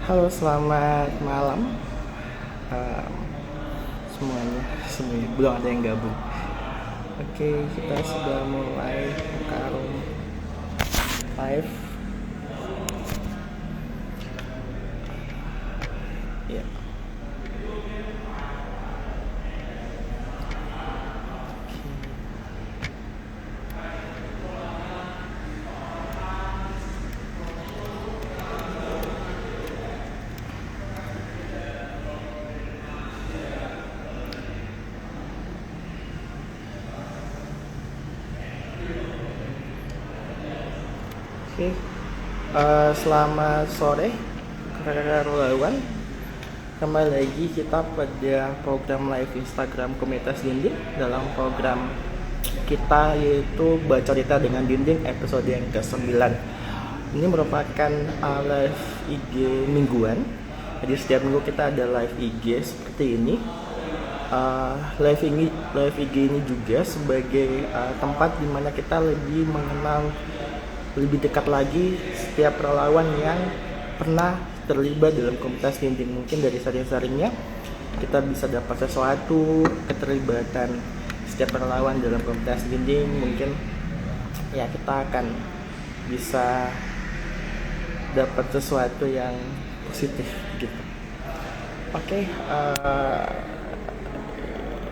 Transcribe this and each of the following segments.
Halo, selamat malam. Em, semuanya belum ada yang gabung. Oke, kita sudah mulai Karum live. Ya, oke. Selamat sore, rekan-rekan relawan. Kembali lagi kita pada program live Instagram Komunitas Dinding dalam program kita yaitu Baca Cerita dengan Dinding episode yang ke-9. Ini merupakan live IG mingguan. Jadi setiap minggu kita ada live IG seperti ini. Live IG ini juga sebagai tempat dimana kita lebih mengenal lebih dekat lagi setiap relawan yang pernah terlibat dalam komunitas dinding. Mungkin dari sering-seringnya kita bisa dapat sesuatu, keterlibatan setiap relawan dalam komunitas dinding, mungkin ya kita akan bisa dapat sesuatu yang positif gitu. Oke,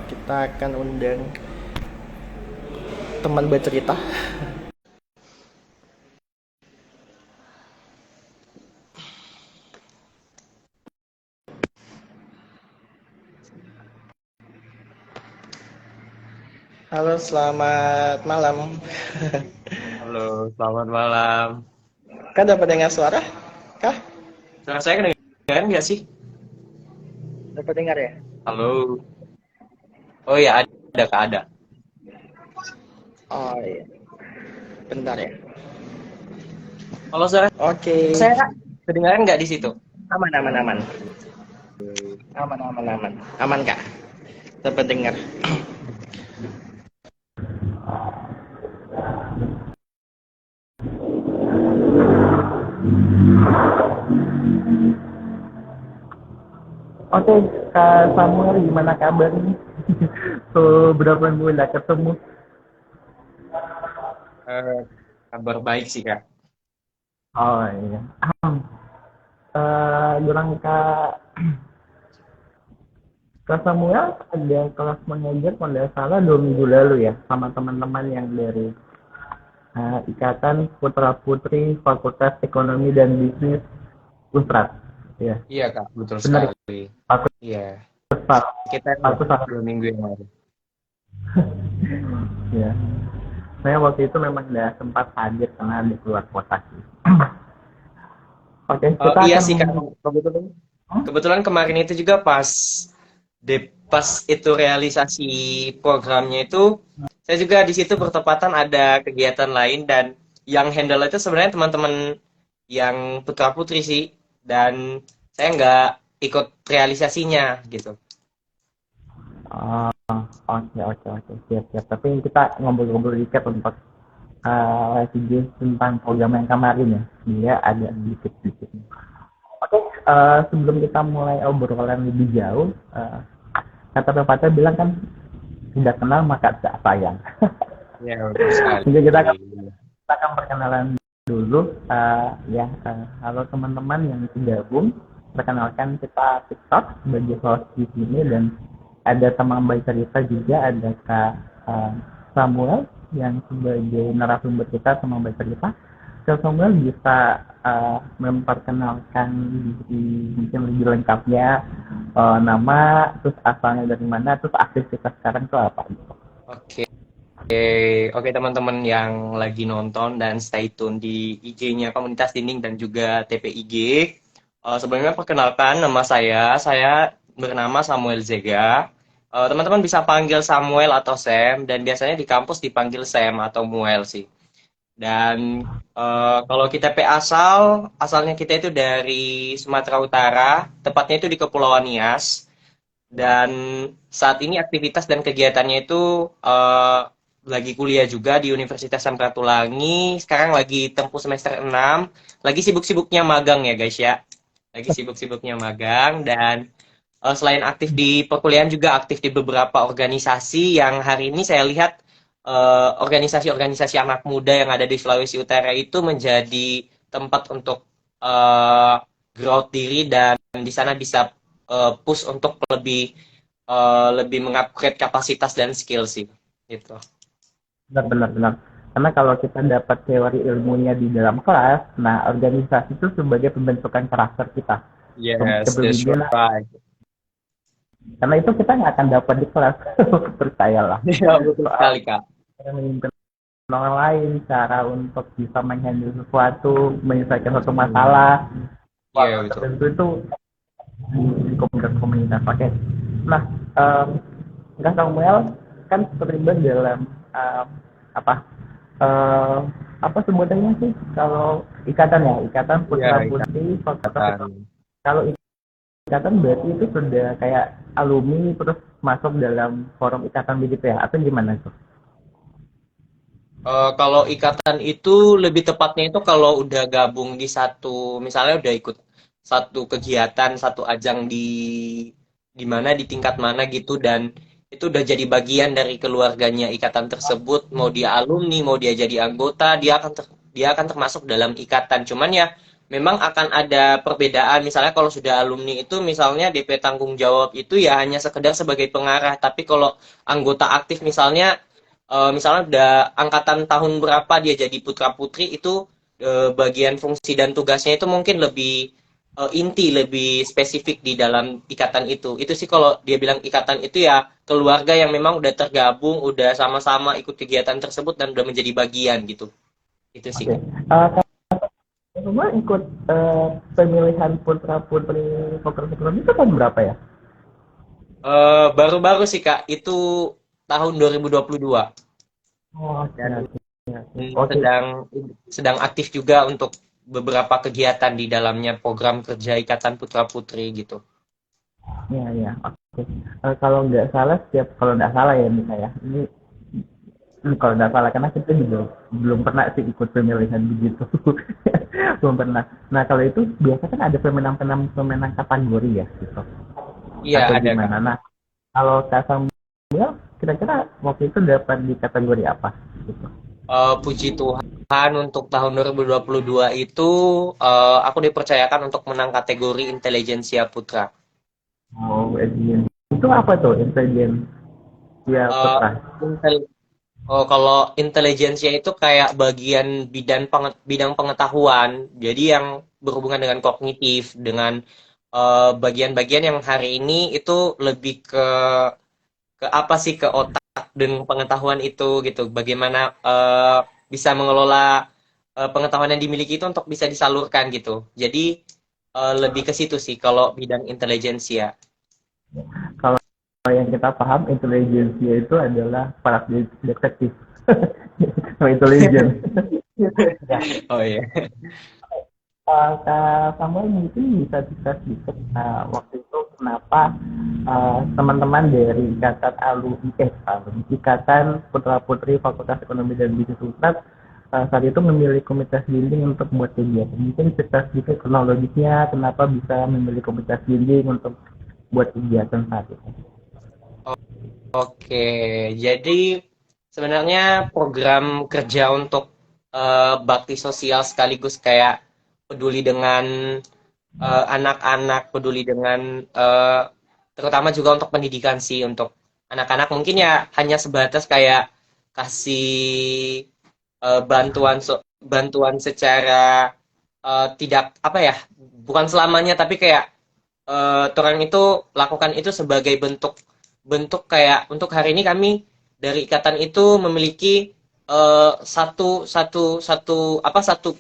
kita akan undang teman bercerita. Halo, selamat malam. Halo, selamat malam. Kak dapat dengar suara? Kah? Suara saya kedengaran nggak sih? Dapat dengar ya? Halo. Oh iya, ada Kak, ada. Oh iya, bentar ya. Kalau suara Oke, saya Kak, kedengaran nggak di situ? aman aman aman. Aman aman aman. Aman Kak. Dapat dengar. Oke, Kak Samuel gimana kabarnya? So, berapa minggu nggak ketemu? Eh, Kabar baik sih Kak. Oh iya. Bilang Kak Samuel ada kelas mengajar kalau nggak salah 2 minggu lalu ya sama teman-teman yang dari Ikatan Putra Putri Fakultas Ekonomi dan Bisnis Unpad. Ya, Iya Kak, betul benar. sekali. Fakultas Iya, Fakultas kita Fakultas. 2 minggu yang lalu. Ya, saya waktu itu memang nggak sempat hadir karena di keluar kota sih. Oke, Oh kita iya akan sih Kak, kebetulan kebetulan kemarin itu juga pas itu realisasi programnya itu saya juga di situ bertepatan ada kegiatan lain dan yang handle itu sebenarnya teman-teman yang putra putri sih dan saya nggak ikut realisasinya gitu. oh, oke oke oke siap siap. Tapi kita ngobrol-ngobrol dikit untuk video tentang program yang kemarin ya. Dia ada dikit-dikit. Oke, sebelum kita mulai obrolan lebih jauh, kata pepatah bilang kan tidak kenal maka tak sayang. Ya betul sekali. Jadi kita akan perkenalan dulu, halo teman-teman yang gabung. Perkenalkan kita TikTok sebagai host di sini dan ada teman baik cerita juga ada Kak Samuel yang sebagai narasumber kita teman baik cerita. Kak Samuel bisa memperkenalkan diri mungkin lebih lengkapnya, nama, terus asalnya dari mana, terus aktivitas sekarang itu apa gitu. Oke, oke teman-teman yang lagi nonton dan stay tune di IG-nya Komunitas Dinding dan juga TPIG. Sebelumnya perkenalkan nama saya bernama Samuel Zega. Teman-teman bisa panggil Samuel atau Sam dan biasanya di kampus dipanggil Sam atau Muel sih. Dan kalau kita asalnya kita itu dari Sumatera Utara, tepatnya itu di Kepulauan Nias. Dan saat ini aktivitas dan kegiatannya itu lagi kuliah juga di Universitas Samratulangi. Sekarang lagi tempuh semester 6. Lagi sibuk-sibuknya magang ya guys ya. lagi sibuk-sibuknya magang dan selain aktif di perkuliahan juga aktif di beberapa organisasi yang hari ini saya lihat organisasi-organisasi anak muda yang ada di Sulawesi Utara itu menjadi tempat untuk eh, growth diri dan di sana bisa push untuk lebih mengupgrade kapasitas dan skill sih gitu. Benar, benar. Karena kalau kita dapat teori ilmunya di dalam kelas, nah organisasi itu sebagai pembentukan karakter kita, Yes, that's kepribadian. right. Karena itu kita nggak akan dapat di kelas, percayalah. Ya, betul Soal sekali, Kak. cara memimpin orang lain, cara untuk bisa menghandle sesuatu, menyelesaikan suatu masalah, Iya, waktu betul. tertentu itu di komunitas-komunitas. Oke. Nah, Kak Samuel kan terlibat dalam em, apa eh apa sebutannya sih kalau ikatan ya, ikatan Iya, putra ikatan. putri fakultas. Kalau ikatan berarti itu sudah kayak alumni terus masuk dalam forum ikatan begitu ya, atau gimana tuh? Kalau ikatan itu lebih tepatnya itu kalau udah gabung di satu, misalnya udah ikut satu kegiatan, satu ajang di mana di tingkat mana gitu dan itu udah jadi bagian dari keluarganya ikatan tersebut, mau dia alumni, mau dia jadi anggota, dia akan termasuk dalam ikatan. Cuman ya memang akan ada perbedaan. Misalnya kalau sudah alumni itu misalnya DP tanggung jawab itu ya hanya sekedar sebagai pengarah, tapi kalau anggota aktif misalnya udah angkatan tahun berapa dia jadi putra putri itu bagian fungsi dan tugasnya itu mungkin lebih inti, lebih spesifik di dalam ikatan itu. Itu sih kalau dia bilang ikatan itu ya keluarga yang memang udah tergabung, udah sama-sama ikut kegiatan tersebut dan udah menjadi bagian gitu. Itu sih, Oke. Kak. Semua ikut pemilihan putra putri fakultas ekonomi itu tahun berapa ya? Baru-baru sih Kak, itu tahun 2022 Oh, oke, dan oke, oke. Oke. sedang sedang aktif juga untuk beberapa kegiatan di dalamnya program kerja Ikatan Putra Putri gitu. Ya, ya, oke. Kalau nggak salah, kalau nggak salah ya Mika ya, ini kalau nggak salah karena kita juga belum pernah sih ikut pemilihan begitu, belum pernah. Nah kalau itu biasa kan ada pemenang kategori ya gitu, Iya atau ada Kak. gimana? Nah kalau Kak Samuel kira-kira waktu itu dapat di kategori apa? Gitu. Puji Tuhan untuk tahun 2022 itu aku dipercayakan untuk menang kategori Intelijensia Putra. Oh, SDM. Itu apa tuh intelijen ya Eh, putra? intel- kalau intelijensia itu kayak bagian bidang pengetahuan, jadi yang berhubungan dengan kognitif, dengan bagian-bagian yang hari ini itu lebih ke apa sih ke otak dan pengetahuan itu gitu. Bagaimana bisa mengelola pengetahuan yang dimiliki itu untuk bisa disalurkan gitu. Jadi lebih ke situ sih kalau bidang intelijensia. Kalau yang kita paham intelijensia itu adalah para detektif. No, intelijen. Ya, Oh iya. Kak Samuel mungkin bisa discuss sedikit waktu itu kenapa teman-teman dari ikatan putra putri Fakultas Ekonomi dan Bisnis Unpad saat itu memilih komunitas dinding untuk membuat kegiatan. Mungkin cerita sedikit kronologisnya kenapa bisa memilih komunitas dinding untuk buat kegiatan saat itu. Oke, jadi sebenarnya program kerja untuk bakti sosial sekaligus kayak peduli dengan anak-anak, peduli dengan terutama juga untuk pendidikan sih untuk anak-anak mungkin ya hanya sebatas kayak kasih bantuan secara tidak apa ya, bukan selamanya tapi kayak orang itu lakukan itu sebagai bentuk bentuk kayak untuk hari ini kami dari ikatan itu memiliki satu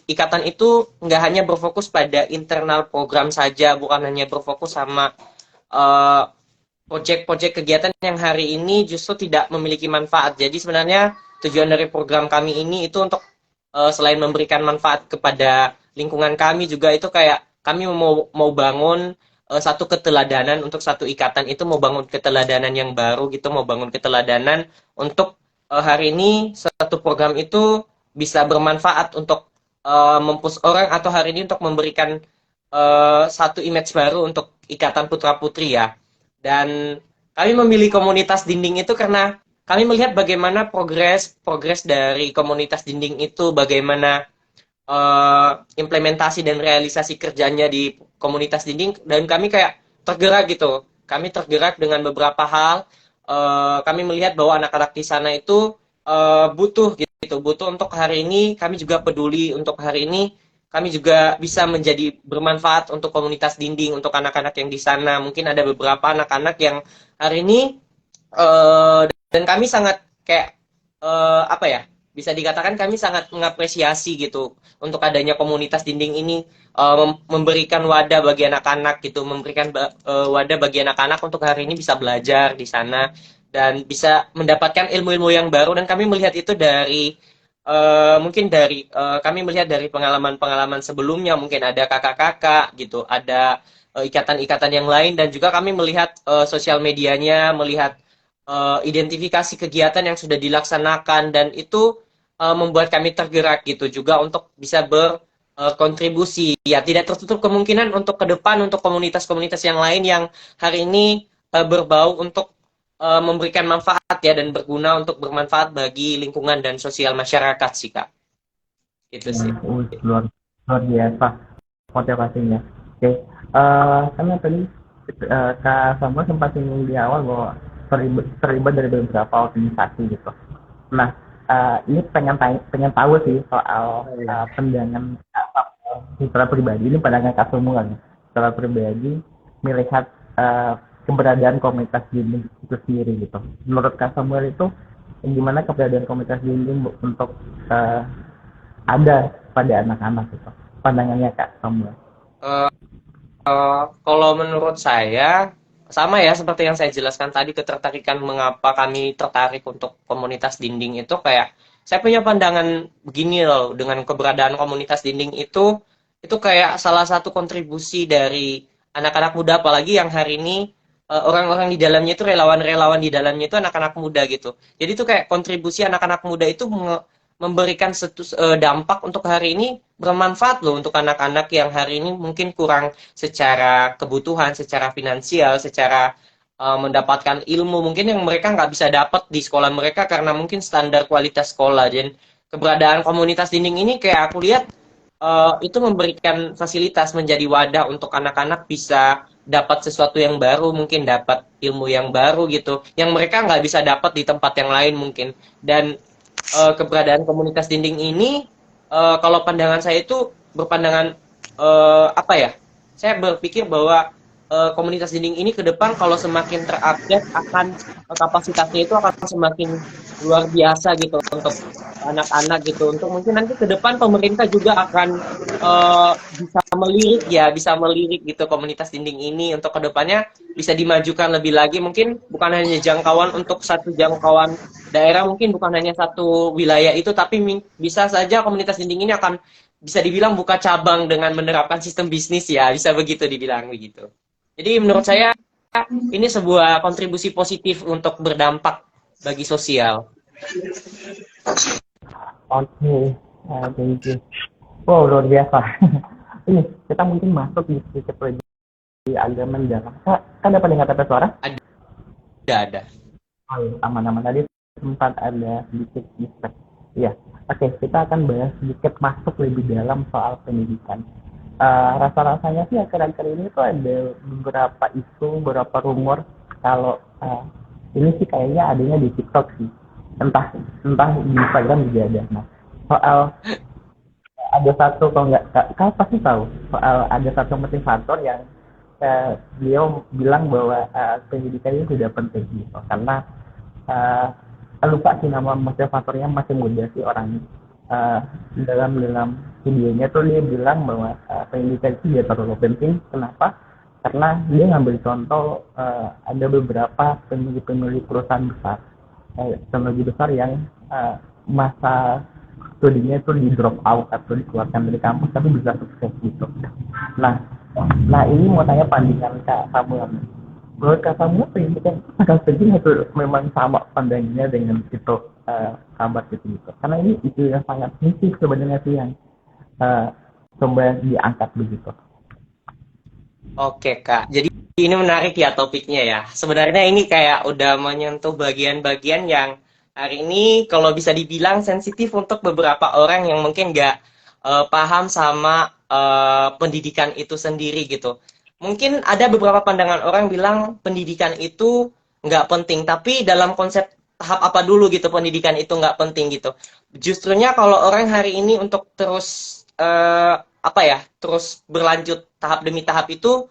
ikatan itu nggak hanya berfokus pada internal program saja, bukan hanya berfokus sama eh, proyek-proyek kegiatan yang hari ini justru tidak memiliki manfaat. Jadi sebenarnya tujuan dari program kami ini itu untuk selain memberikan manfaat kepada lingkungan kami juga itu kayak kami mau mau bangun satu keteladanan untuk satu ikatan itu mau bangun keteladanan yang baru gitu, mau bangun keteladanan untuk hari ini satu program itu bisa bermanfaat untuk mempush orang atau hari ini untuk memberikan satu image baru untuk Ikatan Putra Putri ya. Dan kami memilih komunitas dinding itu karena kami melihat bagaimana progres dari komunitas dinding itu, bagaimana implementasi dan realisasi kerjanya di komunitas dinding, dan kami kayak tergerak gitu. Kami tergerak dengan beberapa hal. Kami melihat bahwa anak-anak di sana itu butuh gitu, butuh untuk hari ini. Kami juga peduli untuk hari ini. Kami juga bisa menjadi bermanfaat untuk komunitas dinding, untuk anak-anak yang di sana. Mungkin ada beberapa anak-anak yang hari ini dan kami sangat kayak apa ya? Bisa dikatakan kami sangat mengapresiasi gitu untuk adanya komunitas dinding ini, memberikan wadah bagi anak-anak gitu, memberikan wadah bagi anak-anak untuk hari ini bisa belajar di sana dan bisa mendapatkan ilmu-ilmu yang baru, dan kami melihat itu dari mungkin dari kami melihat dari pengalaman-pengalaman sebelumnya, mungkin ada kakak-kakak gitu, ada ikatan-ikatan yang lain, dan juga kami melihat sosial medianya, melihat identifikasi kegiatan yang sudah dilaksanakan, dan itu membuat kami tergerak gitu juga untuk bisa berkontribusi. Ya, tidak tertutup kemungkinan untuk ke depan untuk komunitas-komunitas yang lain yang hari ini berbau untuk memberikan manfaat ya, dan berguna untuk bermanfaat bagi lingkungan dan sosial masyarakat sih, Kak. Itu sih. Luar luar biasa motivasinya. Oke, kan tadi Kak Samuel sempat singgung di awal bahwa terlibat dari beberapa organisasi gitu. Nah, ini pengen tahu sih soal pandangan secara pribadi, ini pandangan Kak Samuel nih. Secara pribadi melihat keberadaan komunitas gaming itu sendiri gitu. Menurut Kak Samuel itu gimana keberadaan komunitas gaming untuk ada pada anak-anak itu? Pandangannya Kak Samuel. Eh, Kalau menurut saya, sama ya seperti yang saya jelaskan tadi, ketertarikan mengapa kami tertarik untuk komunitas dinding itu kayak saya punya pandangan begini loh, dengan keberadaan komunitas dinding itu kayak salah satu kontribusi dari anak-anak muda, apalagi yang hari ini orang-orang di dalamnya itu, relawan-relawan di dalamnya itu anak-anak muda gitu. Jadi itu kayak kontribusi anak-anak muda itu memberikan dampak untuk hari ini, bermanfaat loh untuk anak-anak yang hari ini mungkin kurang secara kebutuhan, secara finansial, secara mendapatkan ilmu mungkin yang mereka nggak bisa dapat di sekolah mereka karena mungkin standar kualitas sekolah. Dan keberadaan komunitas dinding ini kayak aku lihat itu memberikan fasilitas, menjadi wadah untuk anak-anak bisa dapat sesuatu yang baru, mungkin dapat ilmu yang baru gitu, yang mereka nggak bisa dapat di tempat yang lain mungkin. Dan keberadaan komunitas dinding ini, kalau pandangan saya itu berpandangan apa ya? Saya berpikir bahwa komunitas dinding ini ke depan kalau semakin terupdate akan kapasitasnya itu akan semakin luar biasa gitu untuk anak-anak gitu. Untuk mungkin nanti ke depan pemerintah juga akan bisa melirik ya, bisa melirik gitu komunitas dinding ini untuk ke depannya bisa dimajukan lebih lagi. Mungkin bukan hanya jangkauan untuk satu jangkauan daerah, mungkin bukan hanya satu wilayah itu, tapi bisa saja komunitas dinding ini akan bisa dibilang buka cabang dengan menerapkan sistem bisnis ya, bisa begitu dibilang begitu. Jadi menurut saya ini sebuah kontribusi positif untuk berdampak bagi sosial. Oke, thank you. Wow, luar biasa. Ini kita mungkin masuk di sedikit lagi di agama dalam. Kak, kan dapat dengar kata suara? Ada. Oh, iya, aman-aman tadi sempat ada sedikit distract. Iya, oke, kita akan bahas sedikit masuk lebih dalam soal pendidikan. Rasa-rasanya sih akhir-akhir ini tuh ada beberapa isu, beberapa rumor kalau ini sih kayaknya adanya di TikTok sih. Entah di Instagram juga ada. Nah, soal ada satu, kalau nggak kau pasti tahu soal ada satu motivator yang beliau bilang bahwa pendidikan ini tidak penting gitu, karena lupa sih nama motivatornya, masih muda sih orangnya. Dalam videonya tuh dia bilang bahwa pendidikan itu tidak terlalu penting. Kenapa? Karena dia ngambil contoh ada beberapa pemilik perusahaan besar, teknologi besar yang masa studinya itu di drop out atau dikeluarkan dari kampus tapi bisa sukses gitu. Nah, ini mau tanya pandangan Kak Samuel. Menurut Kak Samuel pendidikan akan penting atau memang sama pandangannya dengan itu sahabat gitu. Karena ini isu yang sangat sensitif sebenarnya sih yang coba diangkat begitu. Oke, Kak. Jadi ini menarik ya topiknya ya. Sebenarnya ini kayak udah menyentuh bagian-bagian yang hari ini kalau bisa dibilang sensitif untuk beberapa orang yang mungkin nggak paham sama pendidikan itu sendiri gitu. Mungkin ada beberapa pandangan orang bilang pendidikan itu nggak penting, tapi dalam konsep tahap apa dulu gitu pendidikan itu nggak penting gitu. Justrunya kalau orang hari ini untuk terus apa ya, terus berlanjut tahap demi tahap itu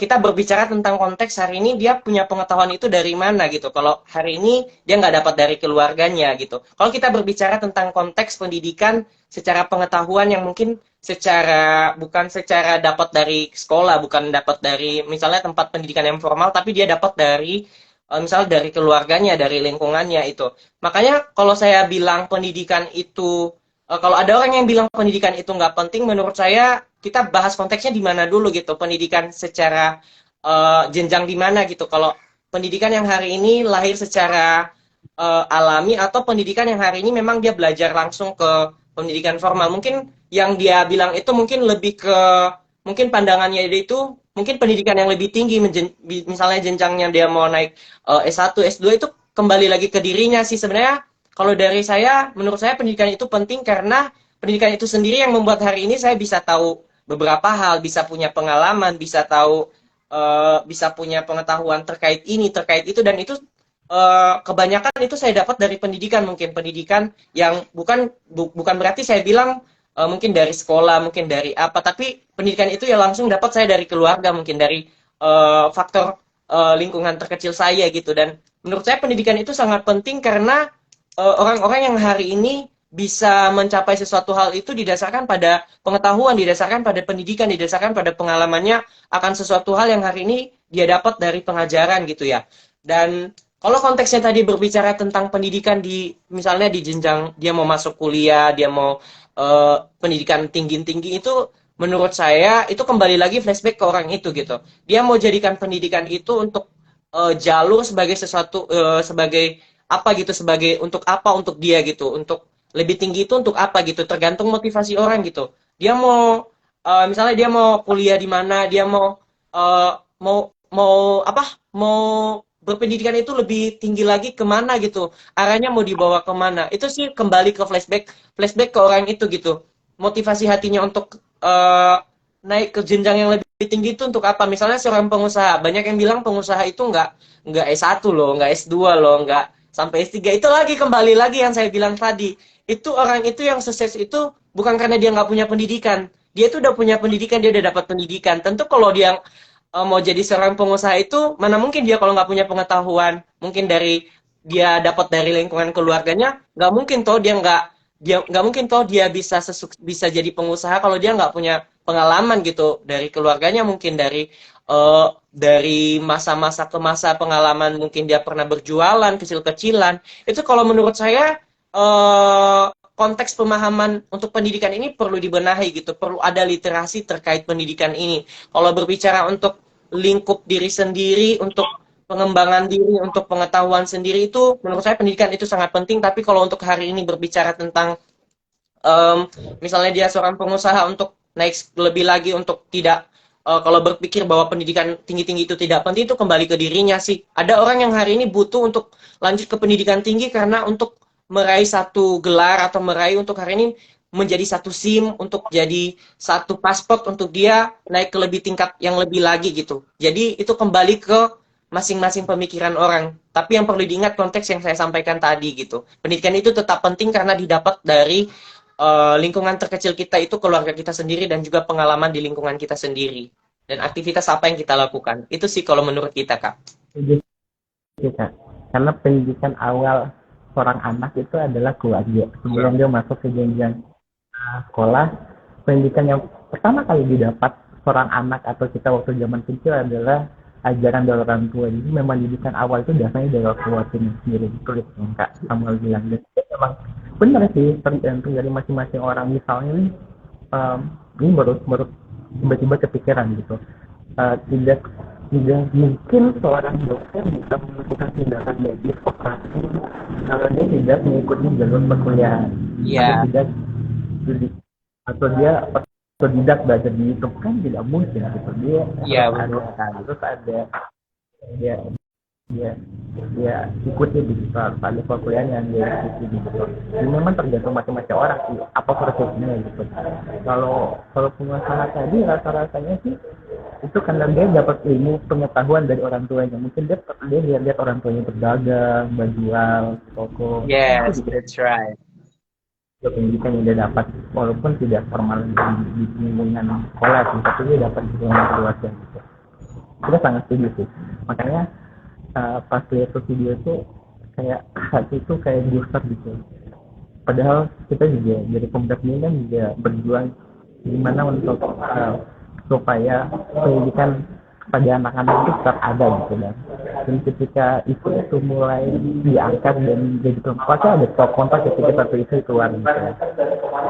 kita berbicara tentang konteks hari ini dia punya pengetahuan itu dari mana gitu. Kalau hari ini dia nggak dapat dari keluarganya gitu. Kalau kita berbicara tentang konteks pendidikan secara pengetahuan yang mungkin secara bukan secara dapat dari sekolah, bukan dapat dari misalnya tempat pendidikan yang formal, tapi dia dapat dari misalnya dari keluarganya, dari lingkungannya itu. Makanya kalau saya bilang pendidikan itu kalau ada orang yang bilang pendidikan itu nggak penting, menurut saya kita bahas konteksnya di mana dulu gitu. Pendidikan secara jenjang di mana gitu. Kalau pendidikan yang hari ini lahir secara alami atau pendidikan yang hari ini memang dia belajar langsung ke pendidikan formal. Mungkin yang dia bilang itu mungkin lebih ke mungkin pandangannya dia itu mungkin pendidikan yang lebih tinggi misalnya jenjangnya dia mau naik S1, S2 itu kembali lagi ke dirinya sih sebenarnya kalau dari saya, menurut saya pendidikan itu penting karena pendidikan itu sendiri yang membuat hari ini saya bisa tahu beberapa hal, bisa punya pengalaman, bisa tahu, bisa punya pengetahuan terkait ini, terkait itu, dan itu kebanyakan itu saya dapat dari pendidikan, mungkin pendidikan yang bukan berarti saya bilang mungkin dari sekolah, mungkin dari apa, tapi pendidikan itu ya langsung dapat saya dari keluarga, mungkin dari faktor lingkungan terkecil saya gitu, dan menurut saya pendidikan itu sangat penting karena orang-orang yang hari ini bisa mencapai sesuatu hal itu didasarkan pada pengetahuan, didasarkan pada pendidikan, didasarkan pada pengalamannya akan sesuatu hal yang hari ini dia dapat dari pengajaran gitu ya. Dan kalau konteksnya tadi berbicara tentang pendidikan di misalnya di jenjang dia mau masuk kuliah, dia mau pendidikan tinggi-tinggi itu menurut saya itu kembali lagi flashback ke orang itu gitu. Dia mau jadikan pendidikan itu untuk jalur sebagai sesuatu sebagai apa gitu sebagai untuk apa untuk dia gitu untuk lebih tinggi itu untuk apa gitu tergantung motivasi orang gitu dia mau misalnya dia mau kuliah di mana dia mau mau apa mau berpendidikan itu lebih tinggi lagi kemana gitu arahnya mau dibawa kemana itu sih kembali ke flashback flashback ke orang itu gitu motivasi hatinya untuk naik ke jenjang yang lebih tinggi itu untuk apa misalnya seorang pengusaha banyak yang bilang pengusaha itu nggak S1 loh nggak S2 loh nggak sampai S3 itu lagi kembali lagi yang saya bilang tadi itu orang itu yang sukses itu bukan karena dia nggak punya pendidikan dia itu udah punya pendidikan dia udah dapat pendidikan tentu kalau dia mau jadi seorang pengusaha itu mana mungkin dia kalau nggak punya pengetahuan mungkin dari dia dapat dari lingkungan keluarganya nggak mungkin toh dia nggak mungkin toh dia bisa jadi pengusaha kalau dia nggak punya pengalaman gitu dari keluarganya mungkin dari masa-masa ke masa pengalaman mungkin dia pernah berjualan kecil-kecilan itu kalau menurut saya eh, konteks pemahaman untuk pendidikan ini perlu dibenahi gitu perlu ada literasi terkait pendidikan ini kalau berbicara untuk lingkup diri sendiri untuk pengembangan diri untuk pengetahuan sendiri itu menurut saya pendidikan itu sangat penting tapi kalau untuk hari ini berbicara tentang em, misalnya dia seorang pengusaha untuk naik lebih lagi untuk tidak kalau berpikir bahwa pendidikan tinggi-tinggi itu tidak penting itu kembali ke dirinya sih. Ada orang yang hari ini butuh untuk lanjut ke pendidikan tinggi karena untuk meraih satu gelar atau meraih untuk hari ini menjadi satu SIM untuk jadi satu paspor untuk dia naik ke lebih tingkat yang lebih lagi gitu. Jadi itu kembali ke masing-masing pemikiran orang. Tapi yang perlu diingat konteks yang saya sampaikan tadi gitu. Pendidikan itu tetap penting karena didapat dari lingkungan terkecil kita itu keluarga kita sendiri dan juga pengalaman di lingkungan kita sendiri dan aktivitas apa yang kita lakukan itu sih kalau menurut kita kak. Jadi Kak, karena pendidikan awal seorang anak itu adalah keluarga. Sebelum dia masuk ke jenjang sekolah, pendidikan yang pertama kali didapat seorang anak atau kita waktu zaman kecil adalah ajaran dari orang tua. Jadi memang pendidikan awal itu biasanya dari keluarga sendiri. Tulis yang Kak Samuel bilang. Dan itu memang benar sih tergantung dari masing-masing orang. Misalnya nih, ini baru tiba-tiba kepikiran gitu. Tidak tidak mungkin seorang dokter bisa melakukan tindakan medis operasi kalau dia tidak mengikuti jalur perkuliahan Iya. atau tidak atau dia otodidak belajar di YouTube kan tidak mungkin gitu. Dia Iya, harus betul. ada dia dia dia ikuti gitu, harus ada perkuliahan yang dia ikuti gitu. Ini memang tergantung macam-macam orang sih apa prosesnya gitu. Kalau pengusaha tadi rasa-rasanya sih itu karena dia dapat ilmu pengetahuan dari orang tuanya, mungkin dia lihat orang tuanya berdagang, berjual di toko, itu Yes, juga that's right. pendidikan yang dia dapat walaupun tidak formal di lingkungan sekolah sih, tapi dia dapat di lingkungan keluarga gitu. Kita sangat setuju sih, makanya pas lihat tuh video itu kayak hati itu kayak gusar gitu. Padahal kita juga dari pemuda ini kan juga berjuang gimana untuk supaya pendidikan pada anak-anak itu tetap ada gitu dan ketika itu mulai diangkat dan jadi pasti ada kontak ketika satu itu keluar gitu ya.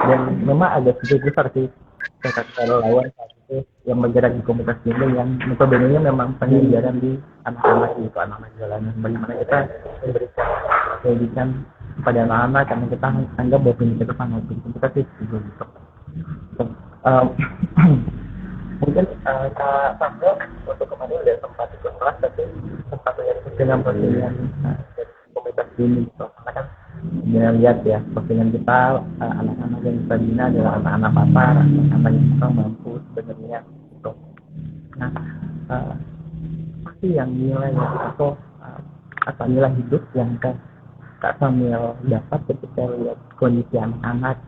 Dan memang agak sedikit besar sih kalau lawan saat itu yang bergerak di komunitas ini yang notabene memang pengajaran di anak-anak gitu, anak-anak jalanan, bagaimana kita memberikan pendidikan pada anak-anak karena kita anggap bahwa pendidikan itu sangat penting, kita sih setuju gitu. Um, mungkin Kak Samuel untuk kemarin udah sempat ikut kelas tapi sempat lihat postingan komunitas ini gitu, karena kan dia lihat ya postingan kita anak-anak yang kita bina adalah anak-anak pasar, anak-anak yang kurang mampu sebenarnya gitu. Nah pasti yang nilai atau nilai hidup yang Kak Samuel dapat ketika lihat kondisi anak-anak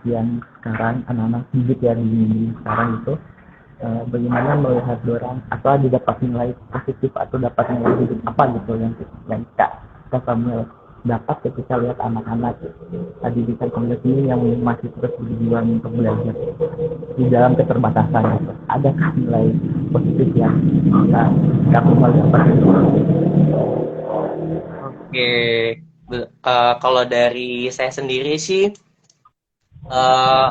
yang sekarang, anak-anak hidup yang di sekarang itu, bagaimana melihat orang atau didapat nilai positif atau dapat nilai hidup apa gitu yang Kak Samuel dapat ketika lihat anak-anak didikan komunitas ini yang masih terus berjuang untuk belajar di dalam keterbatasan gitu. Adakah nilai positif yang Kak Samuel dapat itu? Oke, kalau dari saya sendiri sih, eh,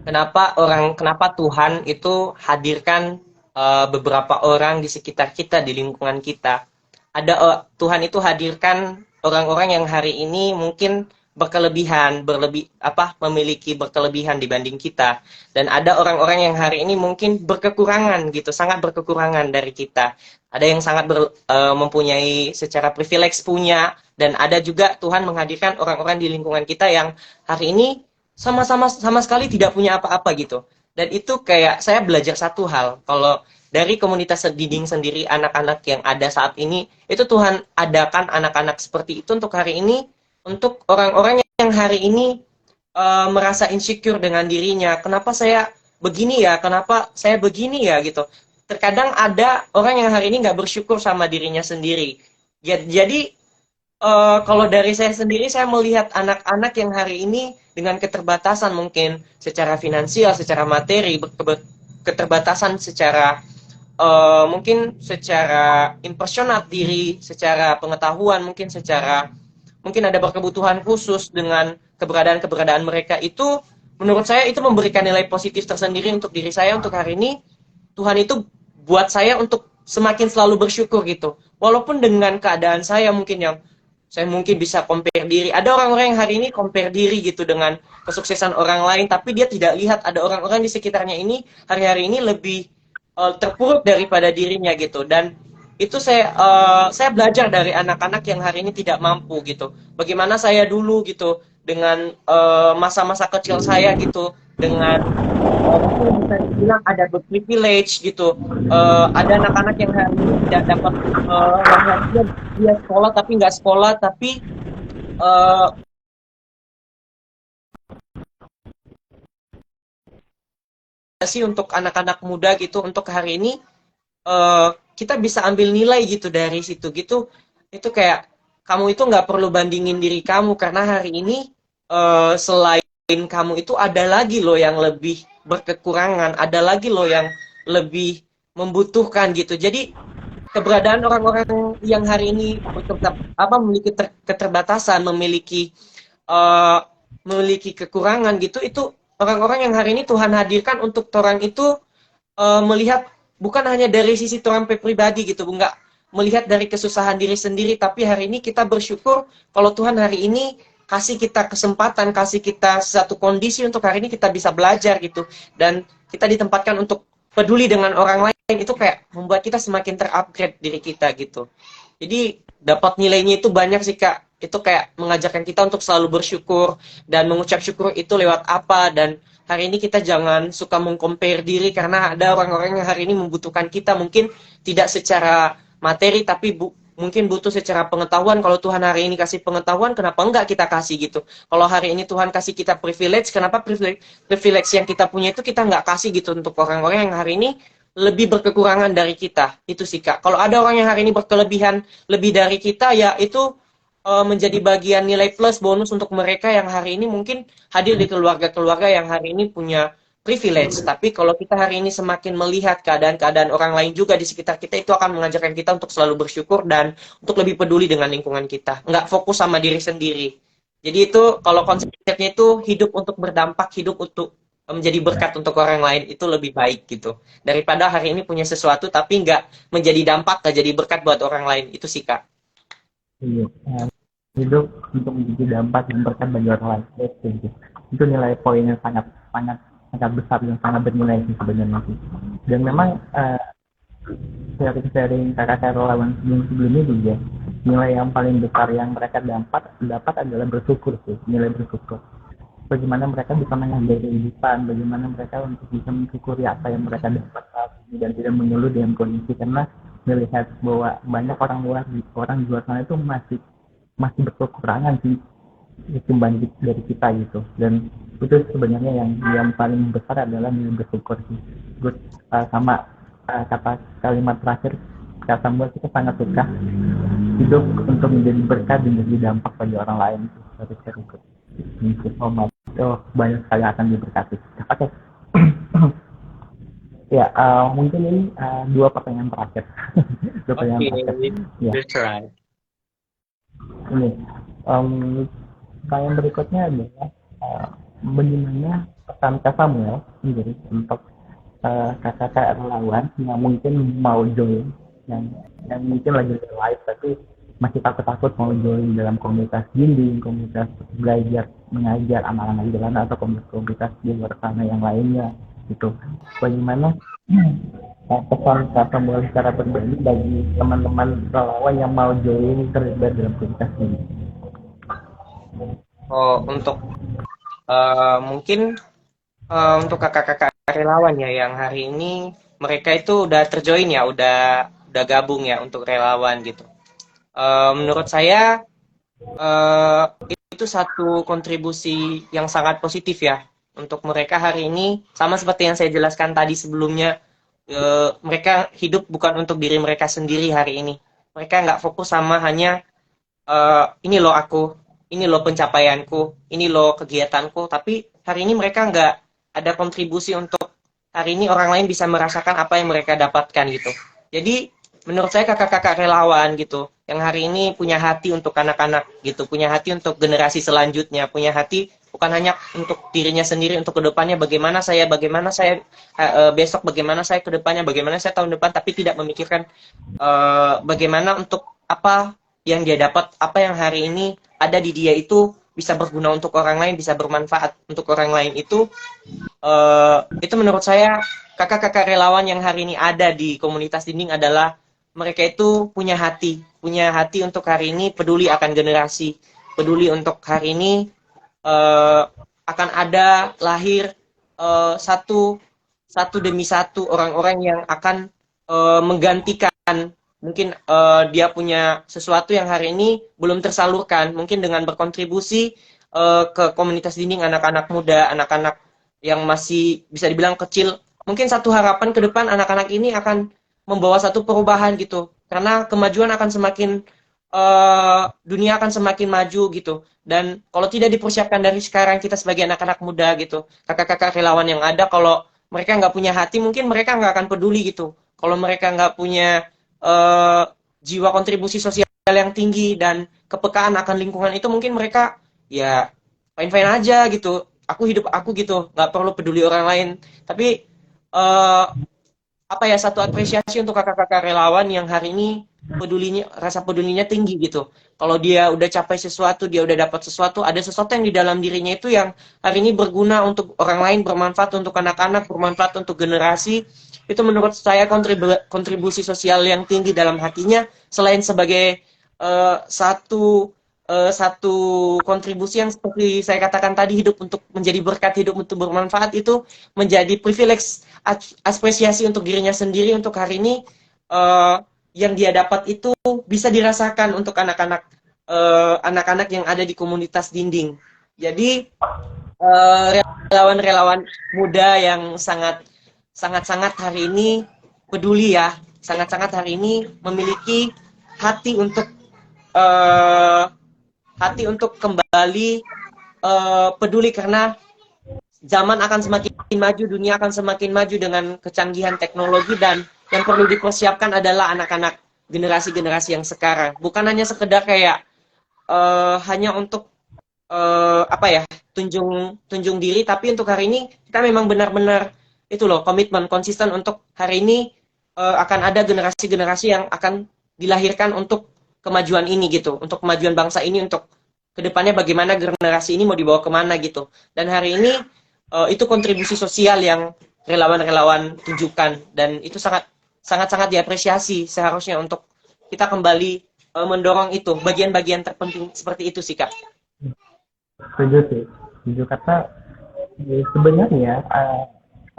kenapa Tuhan itu hadirkan beberapa orang di sekitar kita, di lingkungan kita. Tuhan itu hadirkan orang-orang yang hari ini mungkin memiliki berkelebihan dibanding kita, dan ada orang-orang yang hari ini mungkin berkekurangan gitu, sangat berkekurangan dari kita. Ada yang sangat mempunyai secara privilege punya, dan ada juga Tuhan menghadirkan orang-orang di lingkungan kita yang hari ini sama sekali tidak punya apa-apa gitu. Dan itu kayak saya belajar satu hal, kalau dari komunitas Dinding sendiri, anak-anak yang ada saat ini, itu Tuhan adakan anak-anak seperti itu untuk hari ini, untuk orang-orang yang hari ini merasa insecure dengan dirinya. Kenapa saya begini ya? Kenapa saya begini ya? Gitu. Terkadang ada orang yang hari ini nggak bersyukur sama dirinya sendiri. Jadi kalau dari saya sendiri, saya melihat anak-anak yang hari ini dengan keterbatasan mungkin secara finansial, secara materi, keterbatasan secara mungkin secara impersonat diri, secara pengetahuan, mungkin ada berkebutuhan khusus dengan keberadaan-keberadaan mereka itu, menurut saya itu memberikan nilai positif tersendiri untuk diri saya untuk hari ini. Tuhan itu buat saya untuk semakin selalu bersyukur gitu. Walaupun dengan keadaan saya mungkin bisa compare diri. Ada orang-orang yang hari ini compare diri gitu dengan kesuksesan orang lain, tapi dia tidak lihat ada orang-orang di sekitarnya ini hari-hari ini lebih terpuruk daripada dirinya gitu. Dan itu saya belajar dari anak-anak yang hari ini tidak mampu gitu. Bagaimana saya dulu gitu dengan masa-masa kecil saya gitu, dengan mungkin bisa dibilang ada berprivilege gitu. Ada anak-anak yang hari ini tidak dapat yang harusnya dia sekolah tapi nggak sekolah, tapi uh, sih untuk anak-anak muda gitu untuk hari ini kita bisa ambil nilai gitu dari situ gitu. Itu kayak kamu itu nggak perlu bandingin diri kamu, karena hari ini selain kamu itu ada lagi loh yang lebih berkekurangan, ada lagi loh yang lebih membutuhkan gitu. Jadi keberadaan orang-orang yang hari ini memiliki keterbatasan, uh, memiliki kekurangan gitu, itu orang-orang yang hari ini Tuhan hadirkan untuk orang itu melihat bukan hanya dari sisi orang pribadi gitu, nggak melihat dari kesusahan diri sendiri, tapi hari ini kita bersyukur kalau Tuhan hari ini kasih kita kesempatan, kasih kita satu kondisi untuk hari ini kita bisa belajar gitu, dan kita ditempatkan untuk peduli dengan orang lain, itu kayak membuat kita semakin terupgrade diri kita gitu. Jadi dapat nilainya itu banyak sih Kak. Itu kayak mengajarkan kita untuk selalu bersyukur dan mengucap syukur itu lewat apa. Dan hari ini kita jangan suka mengcompare diri, karena ada orang-orang yang hari ini membutuhkan kita, mungkin tidak secara materi tapi mungkin butuh secara pengetahuan. Kalau Tuhan hari ini kasih pengetahuan, kenapa enggak kita kasih gitu. Kalau hari ini Tuhan kasih kita privilege, kenapa privilege yang kita punya itu kita nggak kasih gitu untuk orang-orang yang hari ini lebih berkekurangan dari kita. Itu sih Kak. Kalau ada orang yang hari ini berkelebihan lebih dari kita, ya itu menjadi bagian nilai plus bonus untuk mereka yang hari ini mungkin hadir di keluarga-keluarga yang hari ini punya privilege. Tapi kalau kita hari ini semakin melihat keadaan-keadaan orang lain juga di sekitar kita, itu akan mengajarkan kita untuk selalu bersyukur dan untuk lebih peduli dengan lingkungan kita. Nggak fokus sama diri sendiri. Jadi itu kalau konsepnya itu hidup untuk berdampak, hidup untuk menjadi berkat untuk orang lain, itu lebih baik gitu. Daripada hari ini punya sesuatu tapi nggak menjadi dampak, nggak jadi berkat buat orang lain. Itu sih Kak. Iya. Hidup untuk menjadi dampak dan berkat bagi orang lain. Itu nilai poin yang sangat sangat sangat besar dan sangat bernilai sih sebenarnya sih. Dan memang sharing-sharing kakak relawan sebelum-sebelumnya juga, nilai yang paling besar yang mereka dapat adalah bersyukur sih, nilai bersyukur. Bagaimana mereka bisa menghargai kehidupan, bagaimana mereka untuk bisa mensyukuri apa yang mereka dapat saat ini dan tidak mengeluh dengan kondisi, karena melihat bahwa banyak orang di luar sana itu masih berkekurangan sih dibanding dari kita gitu. Dan itu sebenarnya yang paling besar adalah nilai bersyukur sih. Good, sama kata kalimat terakhir Kak Samuel, kita sangat suka hidup untuk menjadi berkat dan menjadi dampak bagi orang lain. Harus bersyukur. Oh, banyak sekali akan diberkati. Oke. Ya, mungkin ini dua pertanyaan terakhir. Dua pertanyaan terakhir. Ya. That's right. Ini, pertanyaan berikutnya adalah bagaimana pesan Kak Samuel sendiri untuk kakak-kakak relawan yang mungkin mau join, yang mungkin lagi live tapi masih takut-takut mau join dalam komunitas bimbing, komunitas belajar mengajar anak-anak di sana, atau komunitas di luar sana yang lainnya gitu. Bagaimana pesan Kak Samuel secara pribadi bagi teman-teman relawan yang mau join terlibat dalam komunitas ini? Oh, untuk mungkin untuk kakak-kakak relawan ya yang hari ini mereka itu udah terjoin ya, udah gabung ya untuk relawan gitu. Menurut saya itu satu kontribusi yang sangat positif ya untuk mereka hari ini. Sama seperti yang saya jelaskan tadi sebelumnya, mereka hidup bukan untuk diri mereka sendiri hari ini. Mereka nggak fokus sama hanya ini loh aku, ini loh pencapaianku, ini loh kegiatanku, tapi hari ini mereka nggak ada kontribusi untuk hari ini orang lain bisa merasakan apa yang mereka dapatkan gitu. Jadi menurut saya kakak-kakak relawan gitu, yang hari ini punya hati untuk anak-anak gitu, punya hati untuk generasi selanjutnya, punya hati bukan hanya untuk dirinya sendiri, untuk kedepannya bagaimana saya besok, bagaimana saya kedepannya, bagaimana saya tahun depan, tapi tidak memikirkan bagaimana untuk apa yang dia dapat, apa yang hari ini ada di dia itu bisa berguna untuk orang lain, bisa bermanfaat untuk orang lain. Itu menurut saya kakak-kakak relawan yang hari ini ada di komunitas dinding adalah mereka itu punya hati untuk hari ini peduli akan generasi, peduli untuk hari ini akan ada lahir satu demi satu orang-orang yang akan menggantikan mungkin dia punya sesuatu yang hari ini belum tersalurkan, mungkin dengan berkontribusi ke komunitas dinding anak-anak muda, anak-anak yang masih bisa dibilang kecil. Mungkin satu harapan ke depan anak-anak ini akan membawa satu perubahan gitu, karena kemajuan akan semakin dunia akan semakin maju gitu. Dan kalau tidak dipersiapkan dari sekarang, kita sebagai anak-anak muda gitu, kakak-kakak relawan yang ada, kalau mereka nggak punya hati, mungkin mereka nggak akan peduli gitu. Kalau mereka nggak punya jiwa kontribusi sosial yang tinggi dan kepekaan akan lingkungan, itu mungkin mereka ya fine-fine aja gitu, aku hidup aku gitu, nggak perlu peduli orang lain. Tapi apa ya, satu apresiasi untuk kakak-kakak relawan yang hari ini rasa pedulinya tinggi gitu, Kalau dia udah capai sesuatu, dia udah dapat sesuatu, ada sesuatu yang di dalam dirinya itu yang hari ini berguna untuk orang lain, bermanfaat untuk anak-anak, bermanfaat untuk generasi. Itu menurut saya kontribusi sosial yang tinggi dalam hatinya, selain sebagai satu kontribusi yang seperti saya katakan tadi, hidup untuk menjadi berkat, hidup untuk bermanfaat, itu menjadi privilege, apresiasi untuk dirinya sendiri untuk hari ini. eh, yang dia dapat itu bisa dirasakan untuk anak-anak yang ada di komunitas dinding. Jadi relawan-relawan muda yang sangat-sangat hari ini peduli ya, sangat-sangat hari ini memiliki hati untuk eh, kembali peduli, karena zaman akan semakin maju, dunia akan semakin maju dengan kecanggihan teknologi, dan yang perlu dipersiapkan adalah anak-anak, generasi-generasi yang sekarang. Bukan hanya sekedar kayak hanya untuk apa ya, tunjung diri, tapi untuk hari ini kita memang benar-benar itu loh, komitmen konsisten untuk hari ini akan ada generasi-generasi yang akan dilahirkan untuk kemajuan ini gitu, untuk kemajuan bangsa ini, untuk kedepannya bagaimana generasi ini mau dibawa kemana gitu. Dan hari ini itu kontribusi sosial yang relawan-relawan tunjukkan, dan itu sangat diapresiasi seharusnya untuk kita kembali mendorong itu, bagian-bagian terpenting seperti itu sih Kak. Setuju sih, setuju kata. Sebenarnya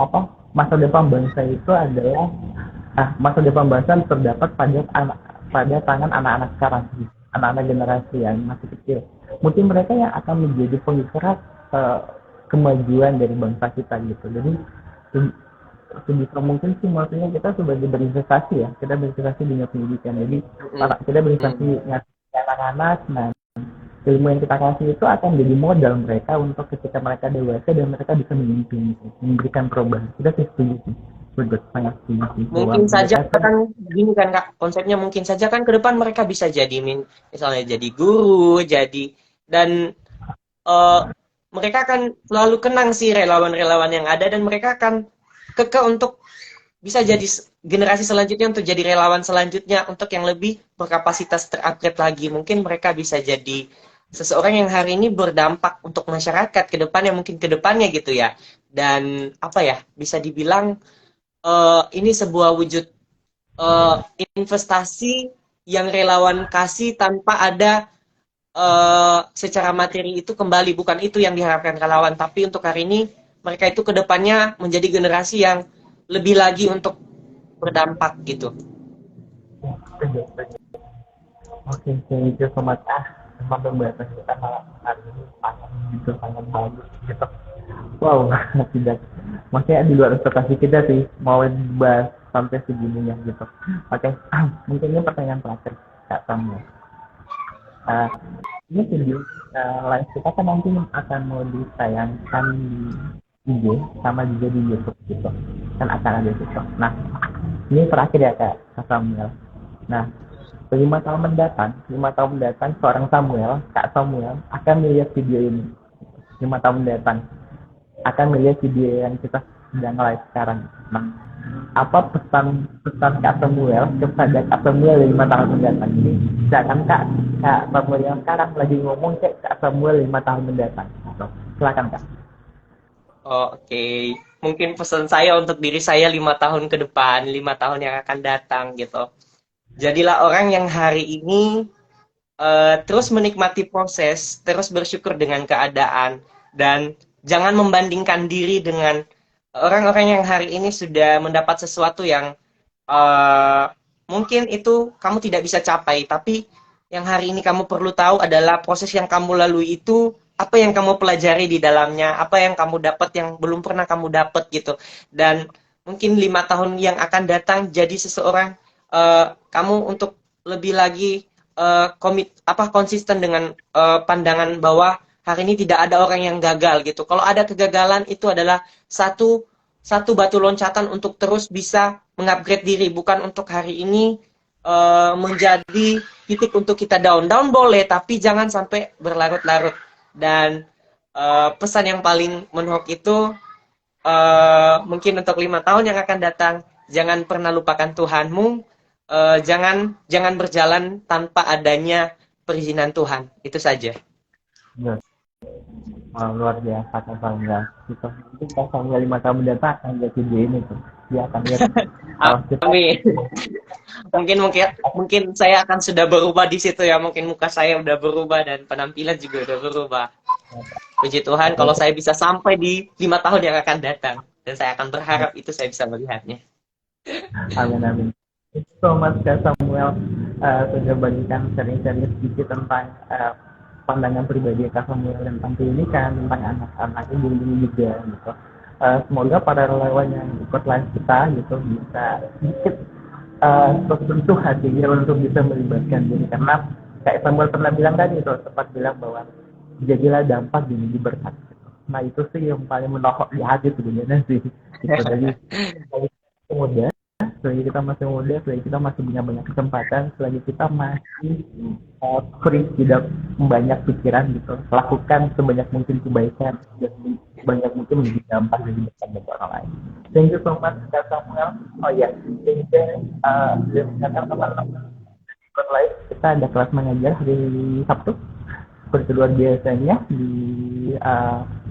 apa masa depan bangsa itu adalah masa depan bangsa terdapat pada tangan anak-anak sekarang, anak-anak generasi yang masih kecil. Mungkin mereka yang akan menjadi penggerak kemajuan dari bangsa kita gitu. Jadi sebisa mungkin sih, maksudnya kita sebagai berinvestasi ya, kita berinvestasi di dunia pendidikan. Jadi kita berinvestasi ngasih anak-anak. Nah, ilmu yang kita kasih itu akan jadi modal mereka untuk ketika mereka dewasa dan mereka bisa memimpin, memberikan perubahan. Kita sih setuju sih, sangat setuju. Mungkin saja kan gini kan Kak, konsepnya mungkin saja kan ke depan mereka bisa jadi misalnya jadi guru, dan mereka akan selalu kenang sih relawan-relawan yang ada, dan mereka akan kekeh untuk bisa jadi generasi selanjutnya, untuk jadi relawan selanjutnya, untuk yang lebih berkapasitas terupgrade lagi. Mungkin mereka bisa jadi seseorang yang hari ini berdampak untuk masyarakat ke depannya, mungkin ke depannya gitu ya. Dan apa ya, bisa dibilang ini sebuah wujud investasi yang relawan kasih tanpa ada secara materi itu kembali. Bukan itu yang diharapkan relawan, tapi untuk hari ini mereka itu ke depannya menjadi generasi yang lebih lagi untuk berdampak gitu. Oke, thank you so much. Memang pembahasan kita malam hari ini sangat bagus gitu. Wow, tidak. Maksudnya di luar ekspektasi kita sih, mau bahas sampai segininya gitu. Oke, mungkin ini pertanyaan terakhir Kak Samuel. Ini video live kita kan nanti akan mau ditayangkan di IG sama juga di YouTube gitu. Kan akan ada gitu. Nah, ini terakhir ya Kak Samuel. Nah, 5 tahun mendatang seorang Kak Samuel akan melihat video ini. 5 tahun mendatang akan melihat video yang kita sedang live sekarang. Nah, apa pesan Kak Samuel kepada Kak Samuel 5 tahun mendatang ini? Jangan Kak Samuel yang sekarang lagi ngomong ke Kak Samuel 5 tahun mendatang. Silakan Kak. Oke, mungkin pesan saya untuk diri saya 5 tahun ke depan, 5 tahun yang akan datang gitu. Jadilah orang yang hari ini terus menikmati proses, terus bersyukur dengan keadaan, dan jangan membandingkan diri dengan orang-orang yang hari ini sudah mendapat sesuatu yang mungkin itu kamu tidak bisa capai, tapi yang hari ini kamu perlu tahu adalah proses yang kamu lalui itu, apa yang kamu pelajari di dalamnya, apa yang kamu dapat yang belum pernah kamu dapat gitu. Dan mungkin 5 tahun yang akan datang jadi seseorang kamu untuk lebih lagi konsisten dengan pandangan bahwa hari ini tidak ada orang yang gagal gitu. Kalau ada kegagalan, itu adalah satu batu loncatan untuk terus bisa mengupgrade diri, bukan untuk hari ini menjadi titik untuk kita down. Down boleh, tapi jangan sampai berlarut-larut. Dan pesan yang paling menhok itu mungkin untuk 5 tahun yang akan datang, jangan pernah lupakan Tuhanmu. Jangan berjalan tanpa adanya perizinan Tuhan. Itu saja. Bener. Wah, luar biasa Kak Samuel. Gitu. Mungkin Kak Samuel 5 tahun mendatang akan lihat video ini tuh. Dia akan lihat kalau kita Amin. Mungkin mungkin mungkin saya akan sudah berubah di situ ya. Mungkin muka saya udah berubah dan penampilan juga udah berubah. Puji Tuhan kalau saya bisa sampai di 5 tahun yang akan datang. Dan saya akan berharap itu saya bisa melihatnya. amin amin. Thank you so much Kak Samuel sudah bagikan sharing-sharing sedikit tentang pandangan pribadi Kak Samuel tentang pendidikan, tentang anak-anak ibu juga gitu. Semoga para relawan yang ikut live kita gitu bisa sedikit tersentuh hatinya untuk bisa melibatkan diri karena kayak Samuel pernah bilang tadi itu sempat bilang bahwa jadilah dampak jadi berkat gitu. Nah itu sih yang paling menohok di hati sebenarnya sih gitu. Jadi muda selagi kita masih muda, selagi kita masih punya banyak kesempatan, selagi kita masih free, tidak banyak pikiran gitu, lakukan sebanyak mungkin kebaikan dan banyak mungkin menjadi dampak dari bagi orang lain. Thank you so much Kak Samuel. Oh ya, thank you teman-teman ikut live. Kita ada kelas mengajar hari Sabtu seperti luar biasanya di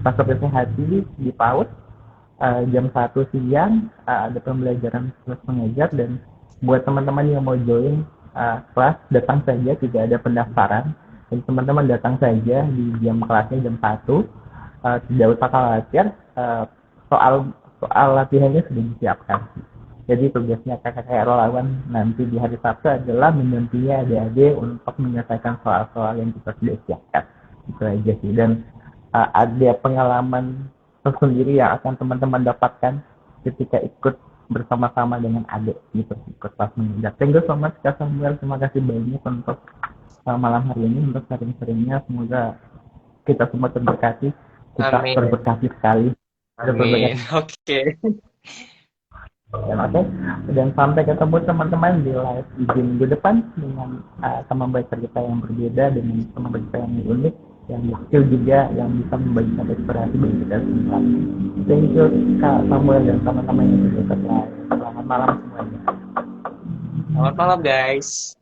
Pasar Hati di PAUD jam 1 siang ada pembelajaran kelas mengajar dan buat teman-teman yang mau join kelas datang saja, tidak ada pendaftaran. Jadi teman-teman datang saja di jam kelasnya jam 1. Tidak usah khawatir, soal soal latihannya sudah disiapkan. Jadi tugasnya kakak-kakak relawan nanti di hari Sabtu adalah mendampingi adik-adik untuk menyelesaikan soal-soal yang kita sudah siapkan. Itu aja sih. Dan ada pengalaman tersendiri yang akan teman-teman dapatkan ketika ikut bersama-sama dengan adik gitu, ikut kelas mengajar. Thank you so much Kak Samuel, terima kasih banyak untuk malam hari ini, untuk sharing-sharingnya. Semoga kita semua terberkati, kita Amin. terberkati sekali. Amin. Oke. Dan oke, dan sampai ketemu teman-teman di live di minggu depan dengan teman baik kita yang berbeda, dengan teman baik kita yang unik, yang kecil juga, yang bisa membagikan inspirasi bagi kita semua. Thank you Kak Samuel dan teman-teman yang sudah ikut live. Selamat malam semuanya. Selamat malam guys.